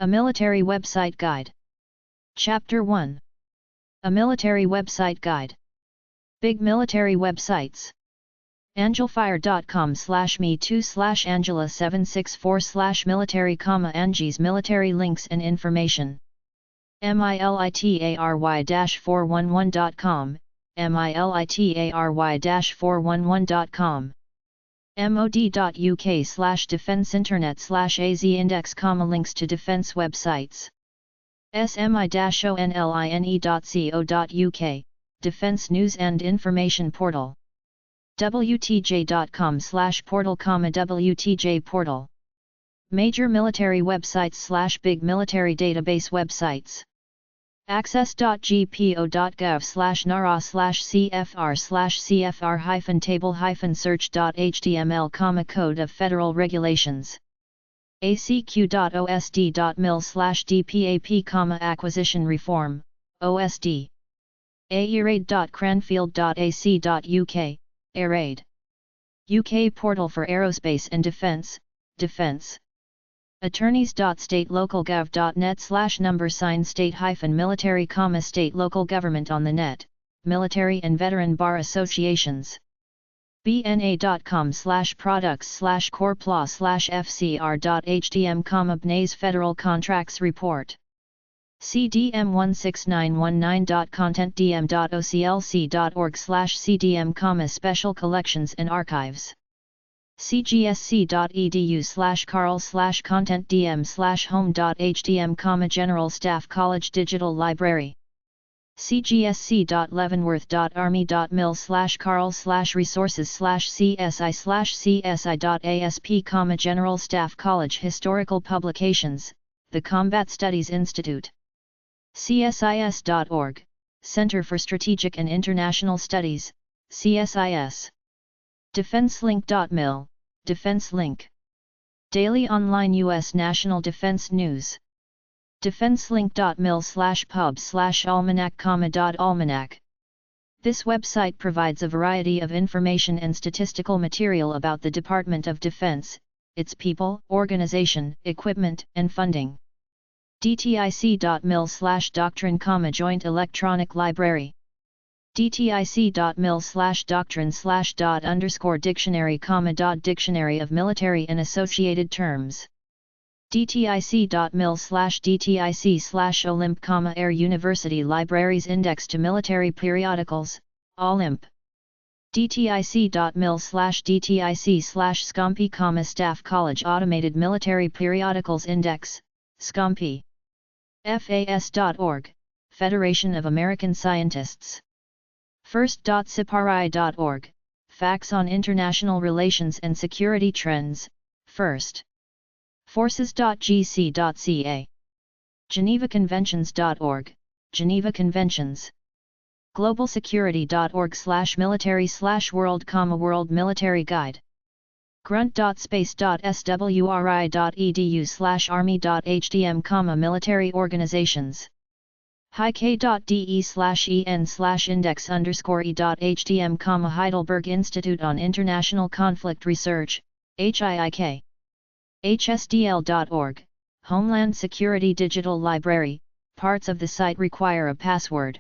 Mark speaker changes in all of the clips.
Speaker 1: A Military Website Guide. Chapter 1. A Military Website Guide. Big Military Websites. angelfire.com/me2/angela764/military, Angie's military links and information. military-411.com, military-411.com. mod.uk/defence-internet/az-index, links to defence websites. smi-online.co.uk, Defence News and Information Portal. wtj.com/portal, WTJ Portal. Major military websites / big military database websites. access.gpo.gov/nara/cfr/cfr-table-search.html, Code of Federal Regulations. acq.osd.mil/dpap, Acquisition Reform, OSD. aeraid.cranfield.ac.uk, Aeraid. UK Portal for Aerospace and Defence, Defence. attorneys.statelocalgov.net/#state-military, state local government on the net, military and veteran bar associations. bna.com/products/corpla/fcr.htm, BNA's Federal Contracts Report. cdm16919.contentdm.oclc.org/cdm, Special Collections and Archives. cgsc.edu/carl/contentdm/home.htm, General Staff College Digital Library. cgsc.leavenworth.army.mil/carl/resources/csi/csi.asp, General Staff College Historical Publications, The Combat Studies Institute. csis.org, Center for Strategic and International Studies, CSIS. DefenseLink.mil, Defense Link. Daily Online U.S. National Defense News. DefenseLink.mil/pub/almanac, This website provides a variety of information and statistical material about the Department of Defense, its people, organization, equipment, and funding. dtic.mil/doctrine, Joint Electronic Library. dtic.mil/doctrine/._dictionary, .dictionary of military and associated terms. dtic.mil/dtic/olymp, Air University Libraries Index to Military Periodicals, Olymp. dtic.mil/dtic/scompi, Staff College Automated Military Periodicals Index, SCOMPI. fas.org, Federation of American Scientists. first.sipri.org, Facts on International Relations and Security Trends, First. Forces.gc.ca. GenevaConventions.org, Geneva Conventions. GlobalSecurity.org/military/world, World Military Guide. grunt.space.swri.edu/army.htm, Military Organizations. hik.de/en/index_e.htm, Heidelberg Institute on International Conflict Research, HIIK. hsdl.org, Homeland Security Digital Library, parts of the site require a password.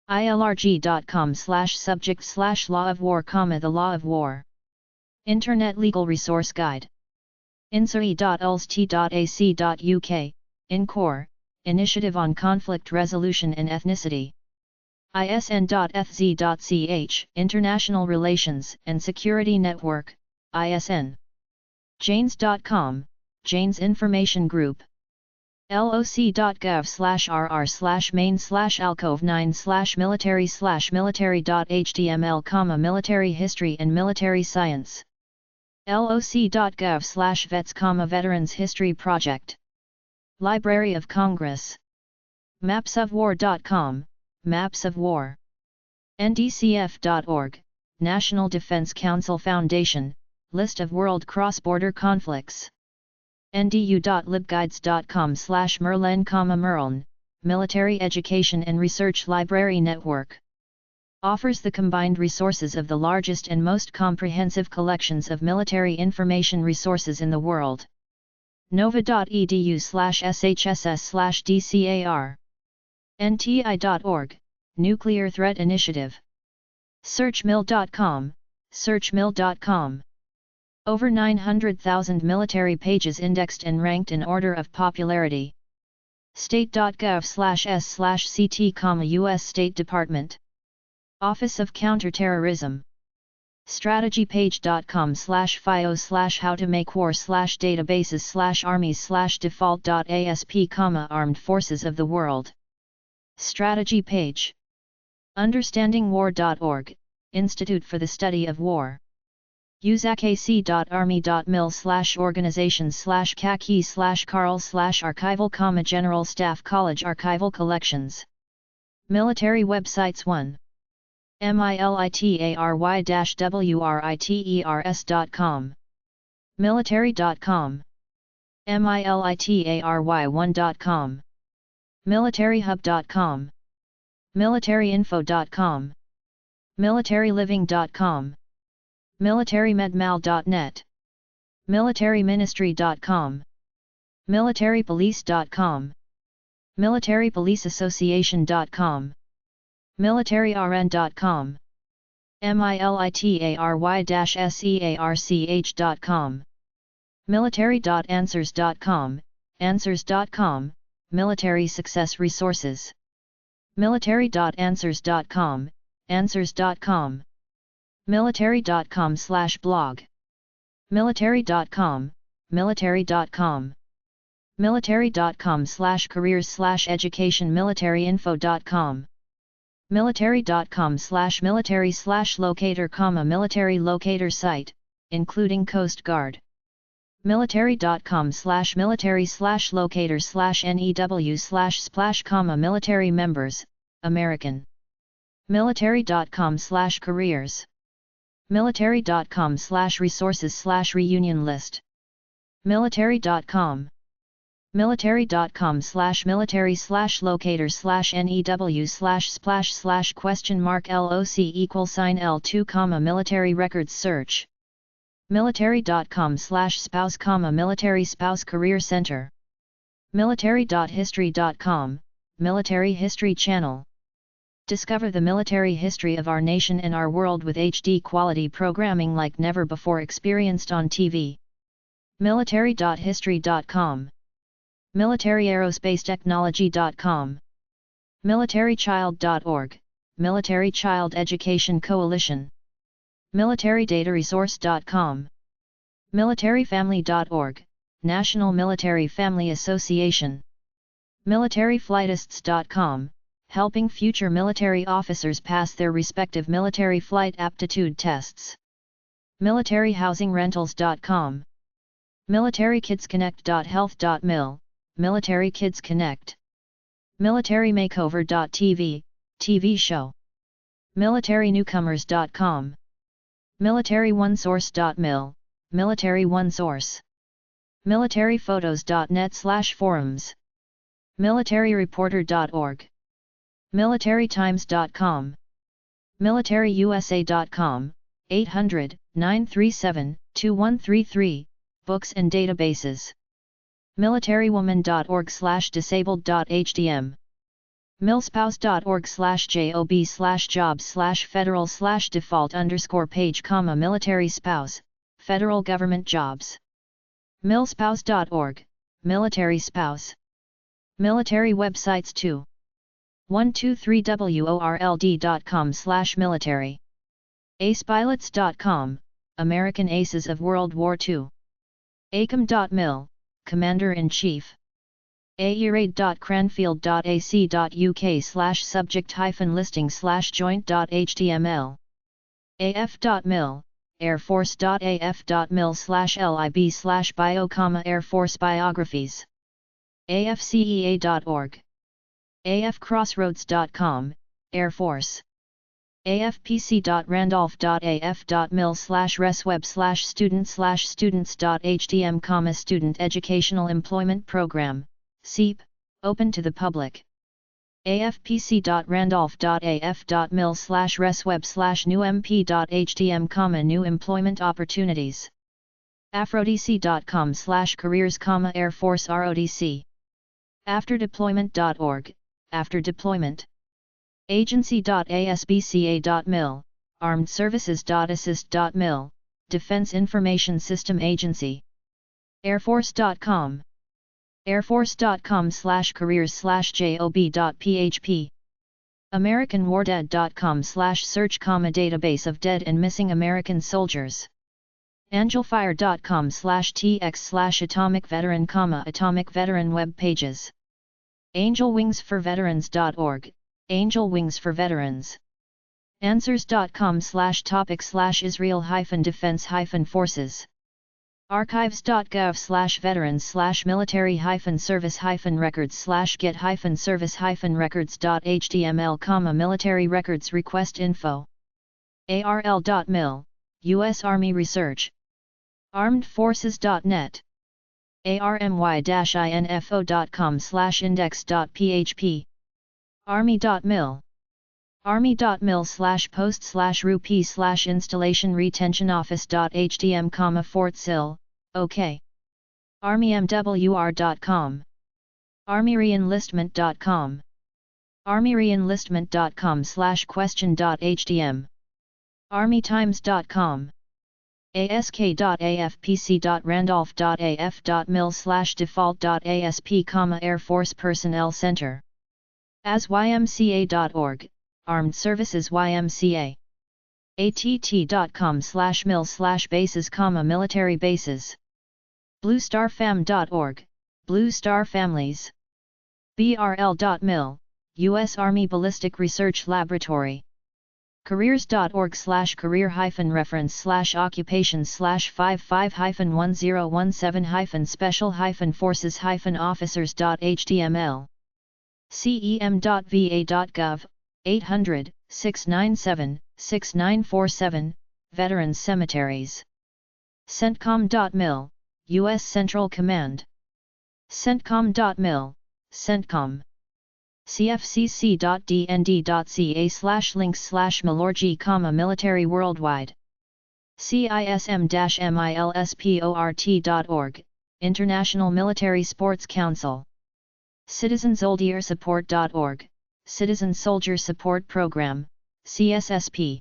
Speaker 1: ilrg.com/subject/law of war, the law of war. Internet Legal Resource Guide. insuri.ulst.ac.uk, INCOR, Initiative on Conflict Resolution and Ethnicity. isn.fz.ch, International Relations and Security Network, ISN. janes.com, Janes Information Group. loc.gov/rr/main/alcove9/military/military.html, Military History and Military Science. loc.gov/vets, Veterans History Project. Library of Congress. mapsofwar.com, Maps of War. ndcf.org, National Defense Council Foundation, List of World Cross-Border Conflicts. ndu.libguides.com/merlin, Merlin, Military Education and Research Library Network. Offers the combined resources of the largest and most comprehensive collections of military information resources in the world. nova.edu/shss/dcar, nti.org, Nuclear Threat Initiative, searchmill.com, searchmill.com. Over 900,000 military pages indexed and ranked in order of popularity. State.gov/s/ct, U.S. State Department, Office of Counterterrorism. Strategypage.com/fios/howtomakewar/databases/armies/default.asp, Armed Forces of the World. Strategy page. Understandingwar.org, Institute for the Study of War. usakc.army.mil/organizations/kaki/carl/archival, General Staff College Archival Collections. Military websites 1. military-writers.com, military.com, military1.com, militaryhub.com, militaryinfo.com, milaryliving.com, militarymedmal.net, militaryministry.com, militarypolice.com, militarypoliceassociation.com, militaryrn.com, military-search.com, military.answers.com, answers.com, Military Success Resources, military.answers.com, answers.com, military.com/blog, military.com, military.com, military.com/careers/education, militaryinfo.com, military.com/military/locator, military locator site, including Coast Guard, military.com/military/locator/new/splash, military members, American, military.com/careers, military.com/resources/reunion list, military.com, military.com/military/locator/new/splash/?L2, military records search, military.com/spouse, military spouse career center, military.history.com, military history channel. Discover the military history of our nation and our world with HD quality programming like never before experienced on TV. military.history.com, militaryaerospace-technology.com, militarychild.org, Military Child Education Coalition, militarydataresource.com, militaryfamily.org, National Military Family Association, militaryflightists.com, helping future military officers pass their respective military flight aptitude tests, militaryhousingrentals.com, militarykidsconnect.health.mil, Military Kids Connect, militarymakeover.tv, TV show, militarynewcomers.com, militaryonesource.mil, Military One Source, militaryphotos.net/forums, militaryreporter.org, militarytimes.com, militaryusa.com, 800-937-2133, books and databases, militarywoman.org/disabled.htm, milspouse.org/job/federal/default_page, military spouse, federal government jobs, milspouse.org, military spouse, military websites 2. 123world.com/military, acepilots.com, American Aces of World War II, acom.mil, Commander-in-Chief, aeraid.cranfield.ac.uk/subject-listing/joint.html, af.mil, airforce.af.mil/lib/bio, Air Force biographies, afcea.org, afcrossroads.com, Air Force, afpc.randolph.af.mil/resweb/student/students.htm, Student Educational Employment Program, SEEP, open to the public, afpc.randolph.af.mil/resweb/newmp.htm, New Employment Opportunities, afrodc.com/careers, Air Force ROTC. Afterdeployment.org, after deployment. Agency.asbca.mil, armedservices.assist.mil, Defense Information System Agency. Airforce.com. airforce.com/careers/job.php. AmericanWarDead.com/search, database of dead and missing American soldiers. Angelfire.com/tx/atomic veteran, atomic veteran web pages. AngelWingsForVeterans.org, Angel Wings for Veterans. Answers.com/topics/Israel-defense-forces. Archives.gov/veterans/military-records/get-service-records.html, military records request info. ARL.mil, U.S. Army Research. ArmedForces.net. army-info.com/index.php. Army.mil. army.mil/post/rupee/installation retention office.htm, Fort Sill, OK. armymwr.com. armyreenlistment.com. armyreenlistment.com/question.htm. armytimes.com. ask.afpc.randolph.af.mil/default.asp, Air Force Personnel Center. asymca.org, Armed Services YMCA. att.com/mil/bases, military bases. bluestarfam.org, Blue Star Families. brl.mil, U.S. Army Ballistic Research Laboratory. careers.org/career-reference/occupations/55-101-7-special-forces-officers.html. cem.va.gov, 800-697-6947, Veterans Cemeteries. CENTCOM.mil, U.S. Central Command. CENTCOM.mil, CENTCOM. cfcc.dnd.ca/links/malorgy, military worldwide. cism-milsport.org, International Military Sports Council. citizensoldiersupport.org, Citizen Soldier Support Program, CSSP.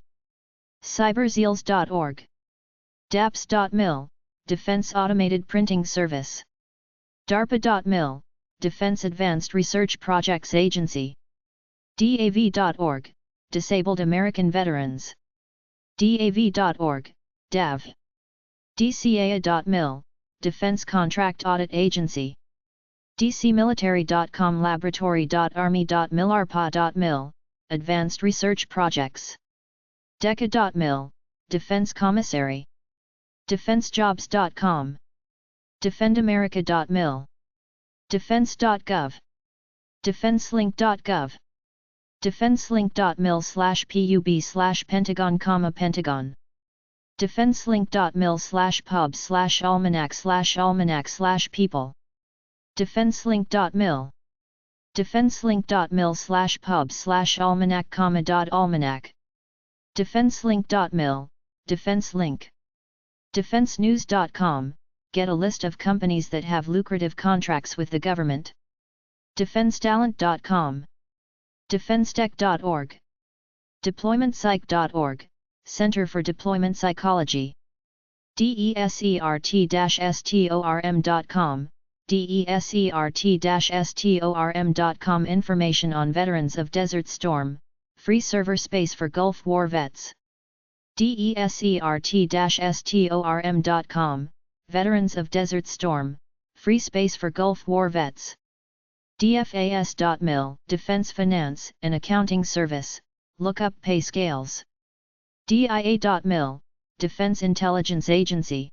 Speaker 1: cyberseals.org. daps.mil, Defense Automated Printing Service. darpa.mil, Defense Advanced Research Projects Agency. DAV.org, Disabled American Veterans. DAV.org, DAV. DCAA.mil, Defense Contract Audit Agency. dcmilitary.com, laboratory.army.mil, arpa.mil, Advanced Research Projects. DECA.mil, Defense Commissary. defensejobs.com. defendamerica.mil. defense.gov. defenselink.gov. defenselink.mil/pub/pentagon, Pentagon. defenselink.mil/pub/almanac/people. defenselink.mil. defenselink.mil/pub/almanac, defenselink.mil, defenselink. defensenews.com, get a list of companies that have lucrative contracts with the government. defensetalent.com. defensetech.org. deploymentpsych.org, Center for Deployment Psychology. desert-storm.com, desert-storm.com, information on veterans of Desert Storm, free server space for Gulf War vets. desert-storm.com, veterans of Desert Storm, free space for Gulf War vets. dfas.mil, Defense Finance and Accounting Service, lookup pay scales. dia.mil, Defense Intelligence Agency.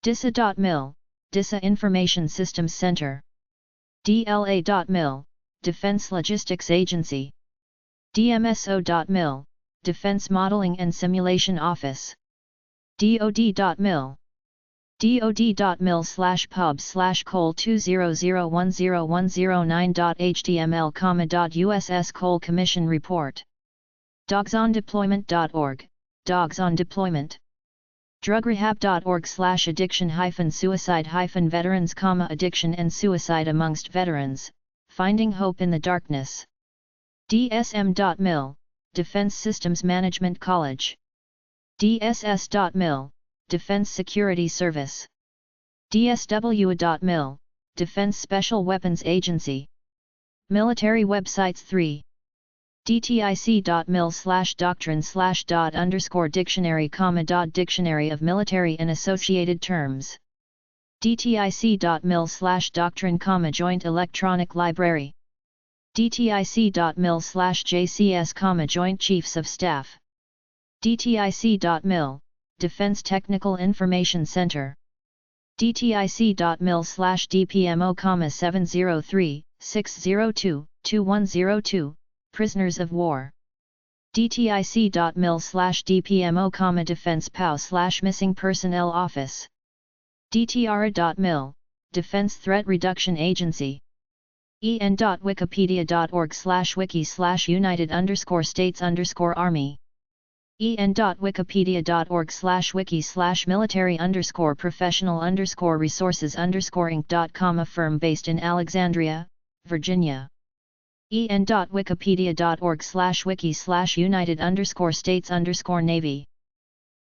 Speaker 1: disa.mil, DISA Information Systems Center. DLA.mil, Defense Logistics Agency. DMSO.mil, Defense Modeling and Simulation Office. DOD.mil. dod.mil/pub/col200101009.html, .uss Commission Report. dogsondeployment.org, Dogs on Deployment. drugrehab.org/addiction-suicide-veterans, addiction and suicide amongst veterans, finding hope in the darkness. DSM.mil, Defense Systems Management College. DSS.mil, Defense Security Service. DSW.mil, Defense Special Weapons Agency. Military websites 3. dtic.mil/doctrine/dictionary, dictionary of military and associated terms. dtic.mil/doctrine, joint electronic library. dtic.mil/jcs, joint chiefs of staff. dtic.mil, Defense Technical Information Center. dtic.mil/dpmo,703-602-2102, Prisoners of War. dtic.mil/dpmo, Defense POW/Missing Personnel Office. dtr.mil, Defense Threat Reduction Agency. en.wikipedia.org/wiki/united_states_army. en.wikipedia.org/wiki/military_professional_resources_inc.com, a firm based in Alexandria, Virginia. en.wikipedia.org/wiki/united_states_navy.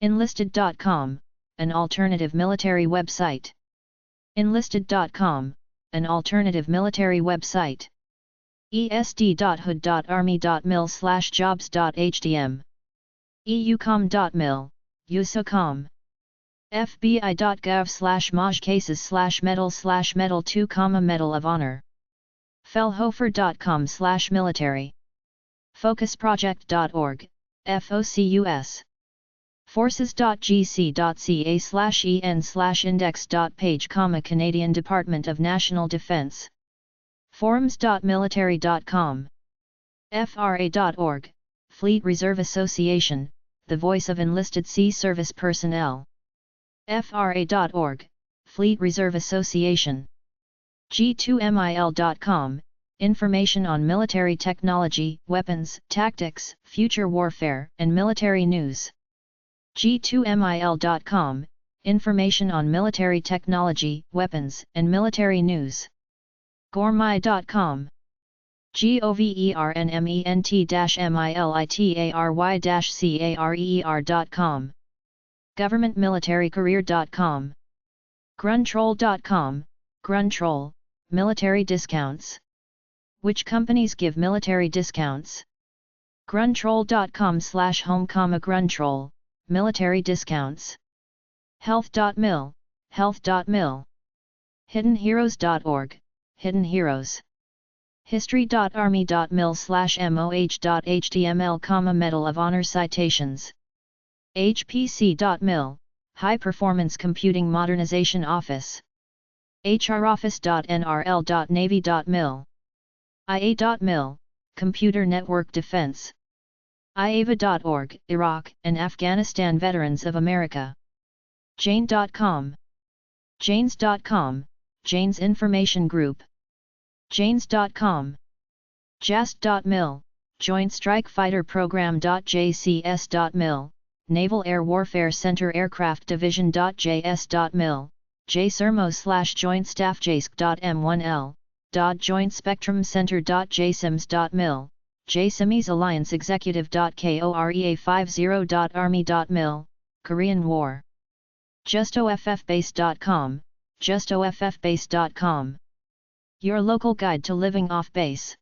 Speaker 1: Enlisted.com, an alternative military website. Enlisted.com, an alternative military website. esd.hood.army.mil/jobs.htm. eucom.mil, USOCOM. fbi.gov/maj cases/medal/medal2, Medal of Honor. fellhofer.com/military. focusproject.org, FOCUS. forces.gc.ca/en/index.page, Canadian Department of National Defence. forums.military.com. fra.org, Fleet Reserve Association, the voice of enlisted sea service personnel. fra.org, Fleet Reserve Association. g2mil.com, information on military technology, weapons, tactics, future warfare, and military news. g2mil.com, information on military technology, weapons, and military news. gormai.com. government-military-career.com. government-military-career.com. gruntroll.com, Gruntroll, military discounts. Which companies give military discounts? gruntroll.com/home, Gruntroll, military discounts. health.mil, health.mil. hiddenheroes.org, Hidden Heroes. history.army.mil/moh.html, Medal of Honor citations. hpc.mil, High Performance Computing Modernization Office. hroffice.nrl.navy.mil. ia.mil, Computer Network Defense. iava.org, Iraq and Afghanistan Veterans of America. jane.com. janes.com, Jane's Information Group. janes.com. jast.mil, Joint Strike Fighter Program.jcs.mil, Naval Air Warfare Center Aircraft Division.js.mil, jsermo/Joint Staff JSC.m1l, Joint Spectrum Center.jsims.mil, jsimis Alliance Executive.korea50.army.mil, Korean War. JustOFFBase.com, JustOFFBase.com. Your local guide to living off base.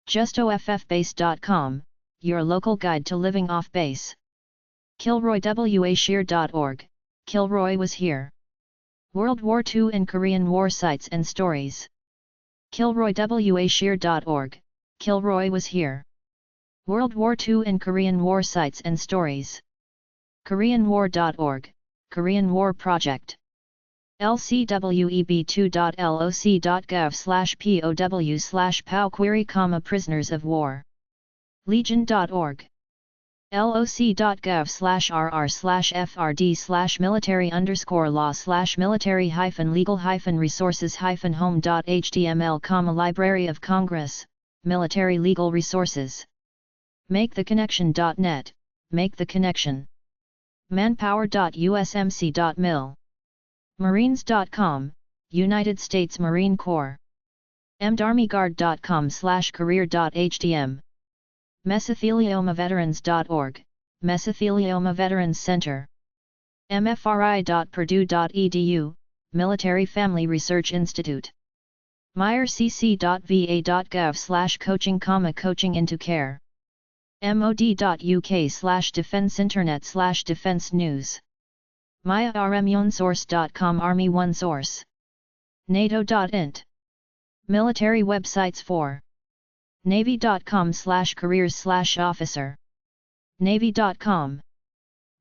Speaker 1: JustOFFBase.com, your local guide to living off base. KilroyWashear.org, Kilroy was here. World War II and Korean War sites and stories. KilroyWashear.org, Kilroy was here. World War II and Korean War sites and stories. KoreanWar.org, Korean War Project. lcweb2.loc.gov/pow/POW prisoners of war. Legion.org. loc.gov/rr/FRD/military_law/military-legal-resources-home.html, Library of Congress, Military Legal Resources. MakeTheConnection.net, Make the Connection. manpower.usmc.mil. Marines.com, United States Marine Corps. mdarmyguard.com/career.htm. Mesotheliomaveterans.org, Mesothelioma Veterans Center. mfri.purdue.edu, Military Family Research Institute. myrcc.va.gov/coaching, coaching into care. mod.uk/defence-internet/defence news. myarmyonsource.com, Army One Source. nato.int. Military websites for navy.com/careers/officer. navy.com.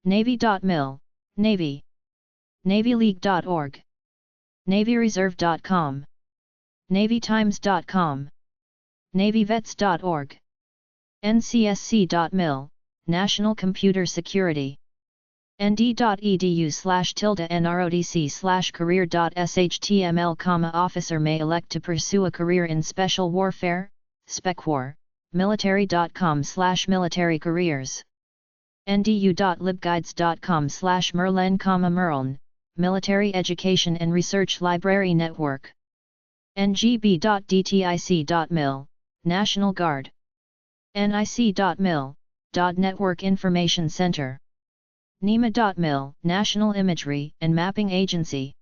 Speaker 1: navy.mil, Navy. navyleague.org. navyreserve.com. navytimes.com. navyvets.org. ncsc.mil, National Computer Security. nd.edu/nrodc/career.shtml, officer may elect to pursue a career in special warfare, specwar, military.com/military careers. ndu.libguides.com/merlin, Military Education and Research Library Network. ngb.dtic.mil, National Guard. nic.mil, Network Information Center. nima.mil, National Imagery and Mapping Agency.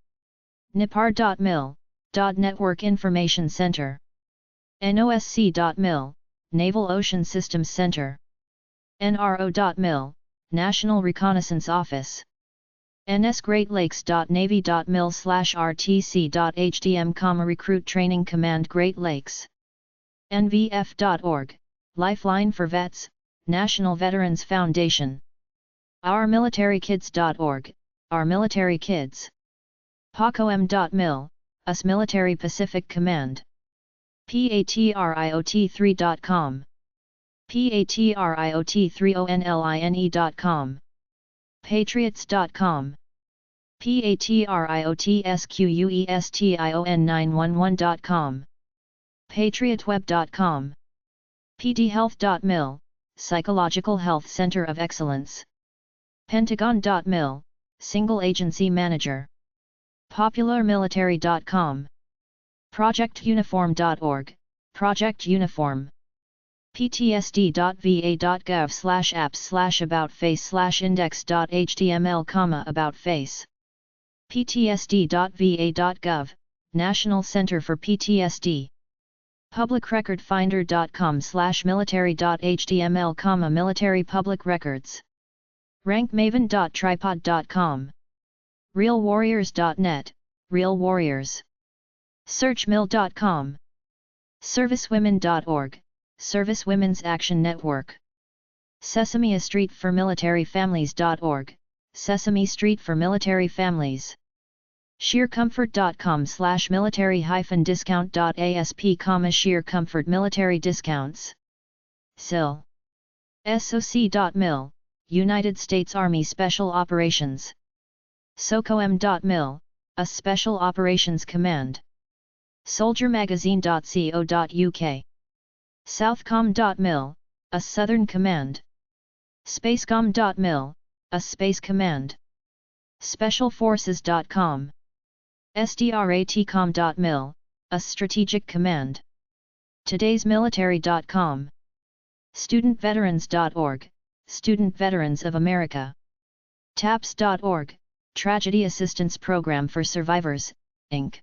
Speaker 1: nipar.mil, Network Information Center. nosc.mil, Naval Ocean Systems Center. nro.mil, National Reconnaissance Office. nsgreatlakes.navy.mil/rtc.hdm, Recruit Training Command Great Lakes. nvf.org, Lifeline for Vets, National Veterans Foundation. ourmilitarykids.org, Our Military Kids. pacom.mil, US Military Pacific Command. patriot3.com. patriot3online.com. patriots.com. patriotsquestion911.com. patriotweb.com. pdhealth.mil, Psychological Health Center of Excellence. pentagon.mil, Single Agency Manager. popularmilitary.com. projectuniform.org, Project Uniform. ptsd.va.gov/apps/about-face/index.html, about-face. ptsd.va.gov, National Center for PTSD. publicrecordfinder.com/military.html, military public records. rankmaven.tripod.com. realwarriors.net, Real Warriors. searchmill.com. servicewomen.org, Service Women's Action Network. Sesame Street for Military Families.org, Sesame Street for Military Families. sheercomfort.com/military-discount.asp, sheercomfort military discounts. SIL. soc.mil, United States Army Special Operations. SOCOM.mil, a Special Operations Command. soldiermagazine.co.uk. Southcom.mil, a Southern Command. Spacecom.mil, a Space Command. Specialforces.com. SDRATCom.mil, a Strategic Command. Today'sMilitary.com. StudentVeterans.org, Student Veterans of America. TAPS.org, Tragedy Assistance Program for Survivors, Inc.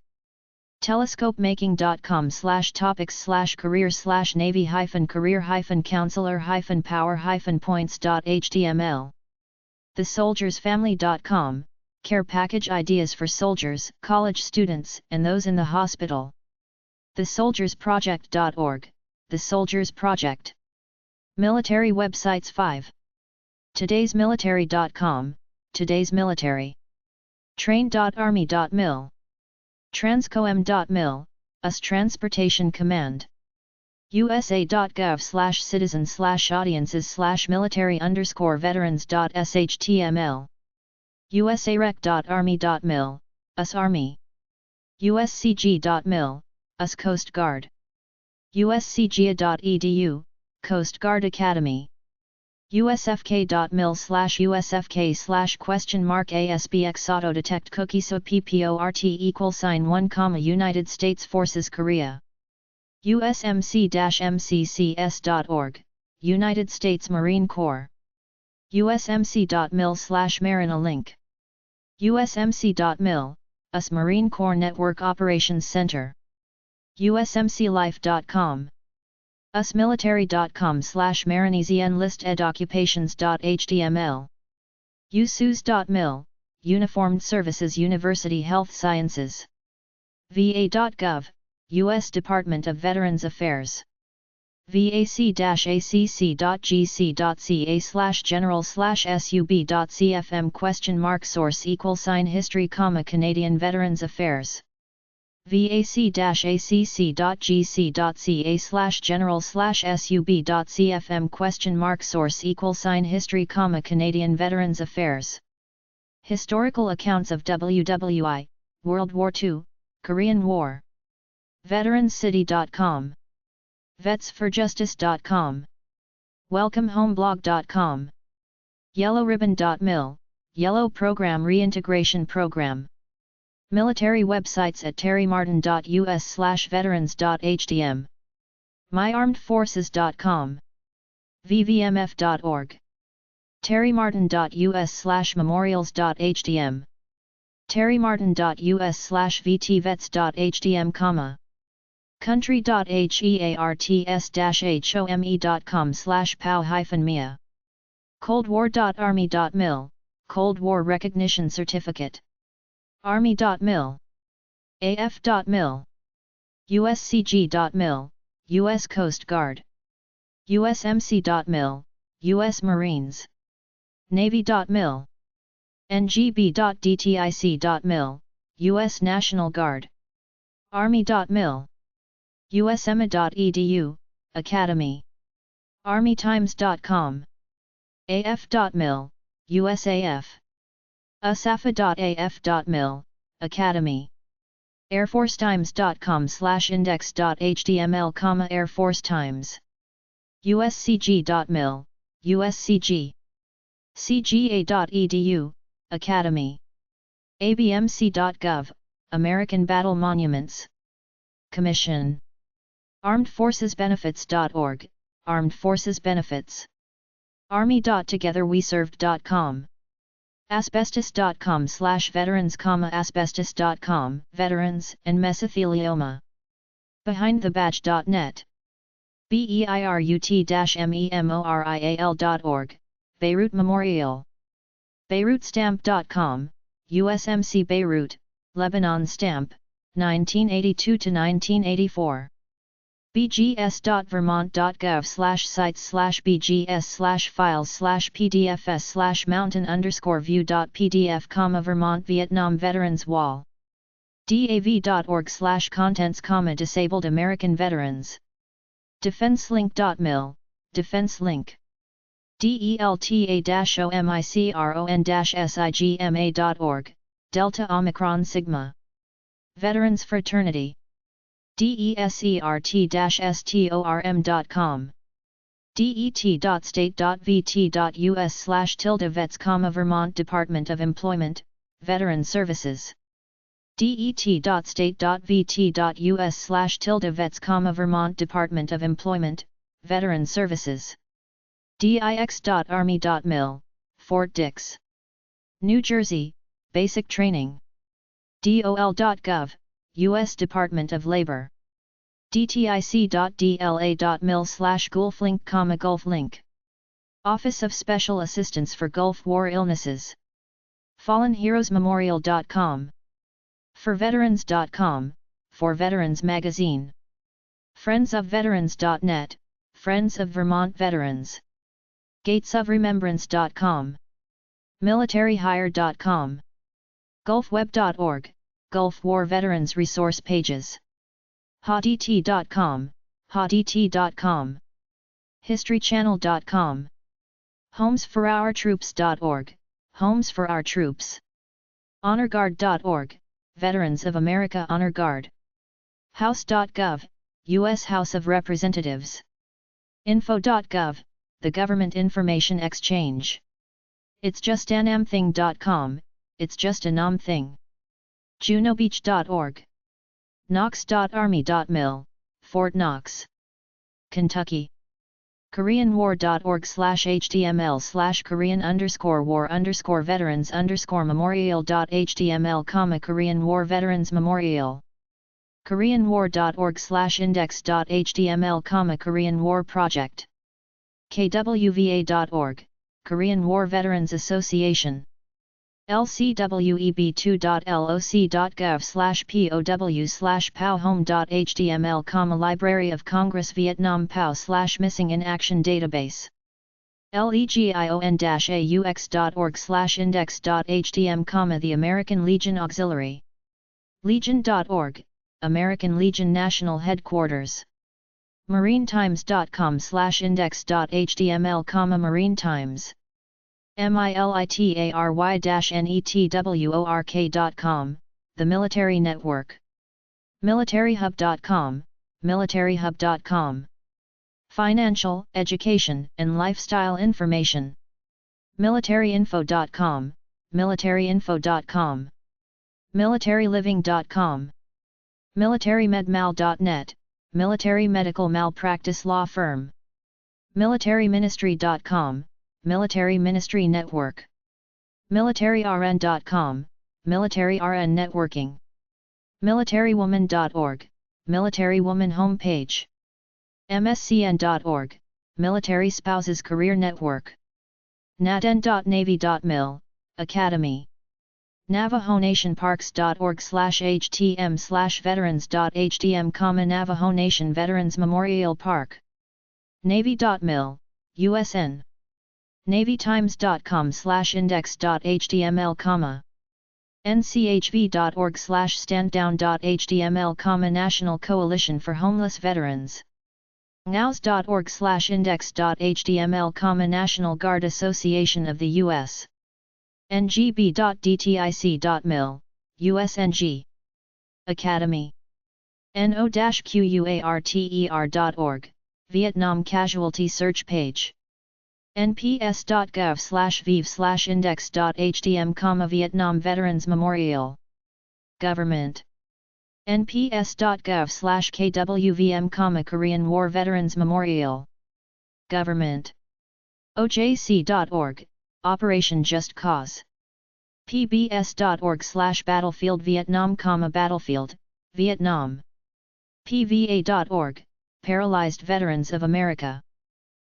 Speaker 1: telescope-making.com/topics/career-counselor-power-points.html. TheSoldiersFamily.com, Care Package Ideas for Soldiers, College Students, and those in the hospital. TheSoldiersProject.org, The Soldiers Project. Military Websites 5. Today'sMilitary.com, Today's Military. Train.army.mil. Transcoem.mil, US Transportation Command. usa.gov/citizens/audiences/military_veterans.shtml. usarec.army.mil, US Army. uscg.mil, US Coast Guard. uscga.edu, Coast Guard Academy. usfk.mil/usfk/?ASBX auto detect cookie so pport =1, United States Forces Korea. usmc-mccs.org, United States Marine Corps. usmc.mil/Marina link. usmc.mil, US Marine Corps Network Operations Center. usmclife.com. usmilitary.com/Marinesian list edoccupations.html. usus.mil, Uniformed Services University Health Sciences. va.gov, U.S. Department of Veterans Affairs. vac-acc.gc.ca/general/sub.cfm $source=history, Canadian Veterans Affairs. vac-acc.gc.ca/general/sub.cfm $source=history, Canadian Veterans Affairs. Historical accounts of WWI, World War II, Korean War. veteranscity.com. vetsforjustice.com. welcomehomeblog.com. yellowribbon.mil, Yellow Program Reintegration Program. Military websites at terrymartin.us/veterans.htm. myarmedforces.com. vvmf.org. terrymartin.us/memorials.htm. terrymartin.us/vtvets.htm, country.hearts-home.com/pow-mia. coldwar.army.mil, Cold War Recognition Certificate. army.mil. af.mil. uscg.mil, U.S. Coast Guard. usmc.mil, U.S. Marines. navy.mil. ngb.dtic.mil, U.S. National Guard. army.mil. usema.edu, Academy. armytimes.com. af.mil, USAF. usafa.af.mil, Academy. airforcetimes.com/index.html, Air Force Times. uscg.mil, USCG. cga.edu, Academy. abmc.gov, American Battle Monuments. Commission. armedforcesbenefits.org, Armed Forces Benefits. army.togetherweserved.com. asbestos.com/veterans, asbestos.com, veterans and mesothelioma. behindthebadge.net. beirut-memorial.org, Beirut Memorial. beirutstamp.com, USMC Beirut, Lebanon Stamp, 1982-1984. bgs.vermont.gov/sites/bgs/files/pdfs/mountain_view.pdf, Vermont Vietnam Veterans Wall. dav.org/contents, disabled American veterans. defenselink.mil, Defense Link. delta-omicron-sigma, Delta Omicron Sigma. Veterans Fraternity. desert-storm.com. det.state.vt.us/vets, Vermont Department of Employment, Veteran Services. det.state.vt.us/vets, Vermont Department of Employment, Veteran Services. dix.army.mil, Fort Dix. New Jersey, Basic Training. dol.gov, U.S. Department of Labor. dtic.dla.mil/gulflink, Gulflink. Office of Special Assistance for Gulf War Illnesses. fallenheroesmemorial.com. forveterans.com, For Veterans Magazine. friendsofveterans.net, Friends of Vermont Veterans. gatesofremembrance.com. militaryhire.com. gulfweb.org, Gulf War Veterans Resource Pages. hdt.com, hdt.com. historychannel.com. homesforourtroops.org, Homes for Our Troops. honorguard.org, Veterans of America Honor Guard. house.gov, U.S. House of Representatives. info.gov, the Government Information Exchange. It's just an thing.com, it's just a nom thing. junobeach.org. knox.army.mil, Fort Knox, Kentucky. koreanwar.org/html/Korean_war_veterans_memorial.html, Korean War Veterans Memorial. koreanwar.org/index.html, Korean War Project. kwva.org, Korean War Veterans Association. lcweb2.loc.gov/pow/home.html, Library of Congress Vietnam POW/Missing in Action Database. legion-aux.org/index.htm, The American Legion Auxiliary. legion.org, American Legion National Headquarters. marinetimes.com/index.html, Marine Times. military-network.com, The Military Network. militaryhub.com, militaryhub.com. Financial, education, and lifestyle information. militaryinfo.com, militaryinfo.com. milaryliving.com. military-medmal.net, Military Medical Malpractice Law Firm. militaryministry.com, Military Ministry Network. military-rn.com, Military RN Networking. militarywoman.org, Military Woman Homepage. mscn.org, Military Spouses Career Network. naden.navy.mil, Academy. navajonationparks.org/htm/veterans.htm, Navajo Nation Veterans Memorial Park. navy.mil, USN. navytimes.com/index.html, nchv.org/standdown.html, National Coalition for Homeless Veterans. nows.org/index.html, National Guard Association of the U.S. ngb.dtic.mil, USNG. Academy. no-quarter.org, Vietnam Casualty Search Page. nps.gov/viv/index.htm, Vietnam Veterans Memorial. Government. nps.gov/kwvm, Korean War Veterans Memorial. Government. ojc.org, Operation Just Cause. pbs.org/battlefield Vietnam, Battlefield, Vietnam. pva.org, Paralyzed Veterans of America.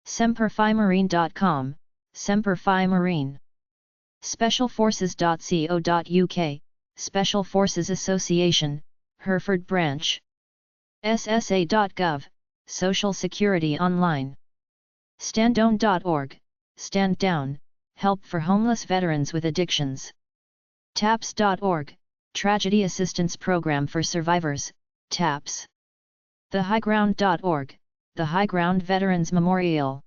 Speaker 1: semperfimarine.com, Semper Fi Marine. specialforces.co.uk, Special Forces Association, Hereford Branch. ssa.gov, Social Security Online. standown.org, Stand Down, Help for Homeless Veterans with Addictions. taps.org, Tragedy Assistance Program for Survivors, TAPS. thehighground.org, The High Ground Veterans Memorial.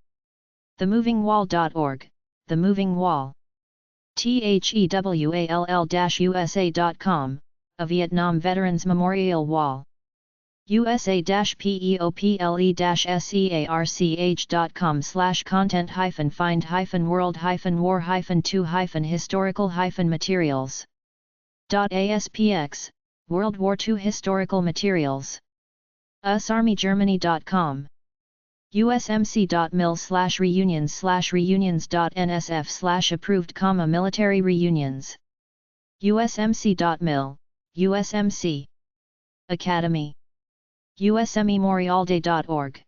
Speaker 1: themovingwall.org, The Moving Wall. thewall-usa.com, A Vietnam Veterans Memorial Wall. usa-people-search.com/content-find-world-war-2-historical-materials. .aspx, World War II Historical Materials. usarmygermany.com. usmc.mil/reunions/reunions.nsf/approved, military reunions. usmc.mil, USMC. Academy. usmemorialday.org.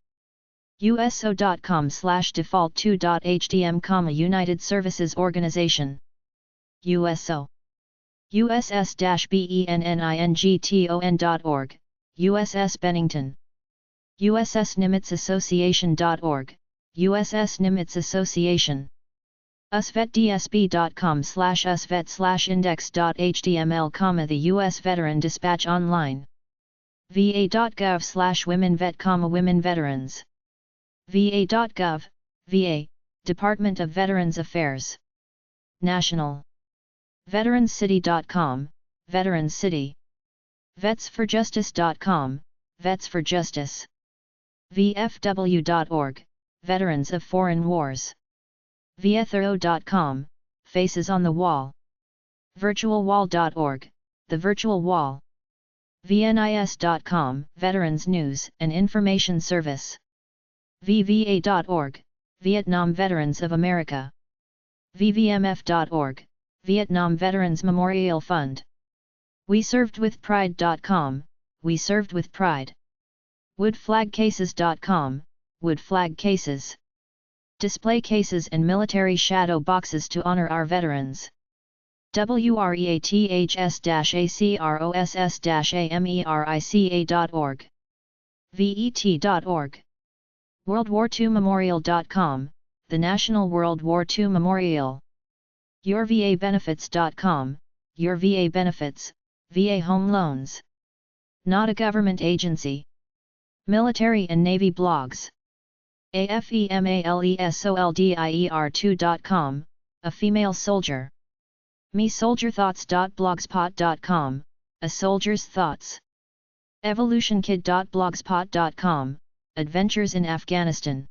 Speaker 1: uso.com/default2.htm, United Services Organization. USO. uss-bennington.org, USS Bennington. ussnimitz-association.org, USS Nimitz Association. usvet.dsb.com/usvet/index.html, The U.S. Veteran Dispatch Online. va.gov/womenvet, Women Veterans. va.gov, VA, Department of Veterans Affairs. National. veteranscity.com, Veterans City. vetsforjustice.com, Vets for Justice. vfw.org, Veterans of Foreign Wars. Viethero.com, Faces on the Wall. Virtualwall.org, The Virtual Wall. VNIS.com, Veterans News and Information Service. VVA.org, Vietnam Veterans of America. VVMF.org, Vietnam Veterans Memorial Fund. WeServedWithPride.com, We Served with Pride. WoodFlagCases.com, Wood Flag Cases. Display cases and military shadow boxes to honor our veterans. WREATHS-ACROSS-AMERICA.org. VET.org. WorldWar2Memorial.com, the National World War II Memorial. YourVABenefits.com, Your VA Benefits, VA Home Loans. Not a government agency. Military and Navy blogs. AFEMALESOLDIER2.com, A Female Soldier. MeSoldierThoughts.blogspot.com, A Soldier's Thoughts. EvolutionKid.blogspot.com, Adventures in Afghanistan.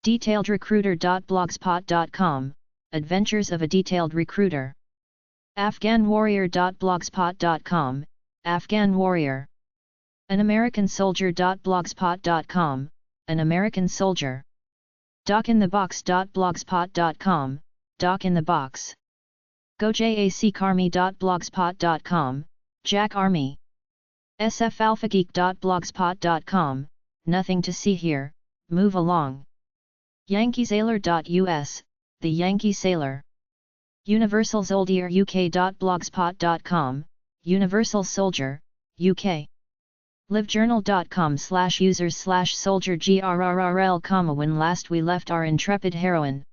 Speaker 1: DetailedRecruiter.blogspot.com, Adventures of a Detailed Recruiter. AfghanWarrior.blogspot.com, Afghan Warrior. AnAmericanSoldier.blogspot.com, An American Soldier. DocInTheBox.blogspot.com, Doc in the Box. GoJACCArmy.blogspot.com, Jack Army. SFAlphaGeek.blogspot.com, Nothing to see here, move along. YankeeSailor.us, The Yankee Sailor. UniversalSoldierUK.blogspot.com, Universal Soldier, UK. LiveJournal.com/users/soldier grrrl, when last we left our intrepid heroine.